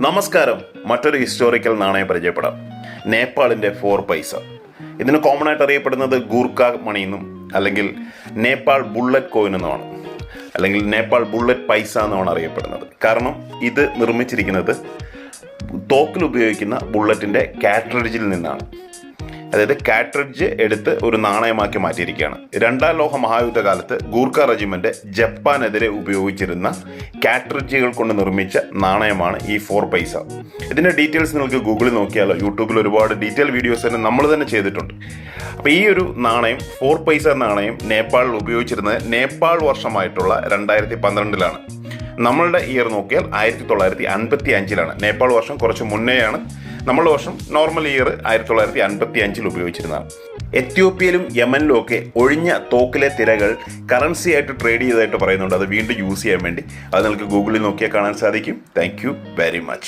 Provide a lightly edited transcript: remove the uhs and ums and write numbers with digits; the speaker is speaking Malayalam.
നമസ്കാരം. മറ്റൊരു ഹിസ്റ്റോറിക്കൽ നാണയം പരിചയപ്പെടാം. നേപ്പാളിൻ്റെ 4 പൈസ. ഇതിന് കോമൺ ആയിട്ട് അറിയപ്പെടുന്നത് ഗൂർഖ മണി എന്നും അല്ലെങ്കിൽ നേപ്പാൾ ബുള്ളറ്റ് കോയിൻ എന്നുമാണ്, അല്ലെങ്കിൽ നേപ്പാൾ ബുള്ളറ്റ് പൈസ എന്നുമാണ് അറിയപ്പെടുന്നത്. കാരണം ഇത് നിർമ്മിച്ചിരിക്കുന്നത് തോക്കിൽ ഉപയോഗിക്കുന്ന ബുള്ളറ്റിൻ്റെ കാട്രിഡ്ജിൽ നിന്നാണ്. അതായത് കാട്രിഡ്ജ് എടുത്ത് ഒരു നാണയമാക്കി മാറ്റിയിരിക്കുകയാണ്. രണ്ടാം ലോക മഹായുദ്ധകാലത്ത് ഗൂർഖ റെജിമെന്റ് ജപ്പാനെതിരെ ഉപയോഗിച്ചിരുന്ന കാട്രിഡ്ജുകൾ കൊണ്ട് നിർമ്മിച്ച നാണയമാണ് ഈ 4 പൈസ. ഇതിൻ്റെ ഡീറ്റെയിൽസ് നിങ്ങൾക്ക് ഗൂഗിളിൽ നോക്കിയാലോ, യൂട്യൂബിൽ ഒരുപാട് ഡീറ്റെയിൽ വീഡിയോസ് തന്നെ നമ്മൾ തന്നെ ചെയ്തിട്ടുണ്ട്. അപ്പോൾ ഈ ഒരു നാണയം 4 പൈസ നാണയം നേപ്പാളിൽ ഉപയോഗിച്ചിരുന്നത് നേപ്പാൾ വർഷമായിട്ടുള്ള 2012-ലാണ്. നമ്മളുടെ ഇയർ നോക്കിയാൽ 1955-ലാണ്. നേപ്പാൾ വർഷം കുറച്ച് മുന്നേയാണ്. നമ്മളുടെ വർഷം നോർമൽ ഇയർ 1955 ഉപയോഗിച്ചിരുന്നതാണ്. എത്യോപ്യയിലും യമനിലും ഒക്കെ ഒഴിഞ്ഞ തോക്കിലെ തിരകൾ കറൻസി ആയിട്ട് ട്രേഡ് ചെയ്തതായിട്ട് പറയുന്നുണ്ട്. അത് വീണ്ടും യൂസ് ചെയ്യാൻ വേണ്ടി അത് നിങ്ങൾക്ക് ഗൂഗിളിൽ നോക്കിയാൽ കാണാൻ സാധിക്കും. Thank you very much.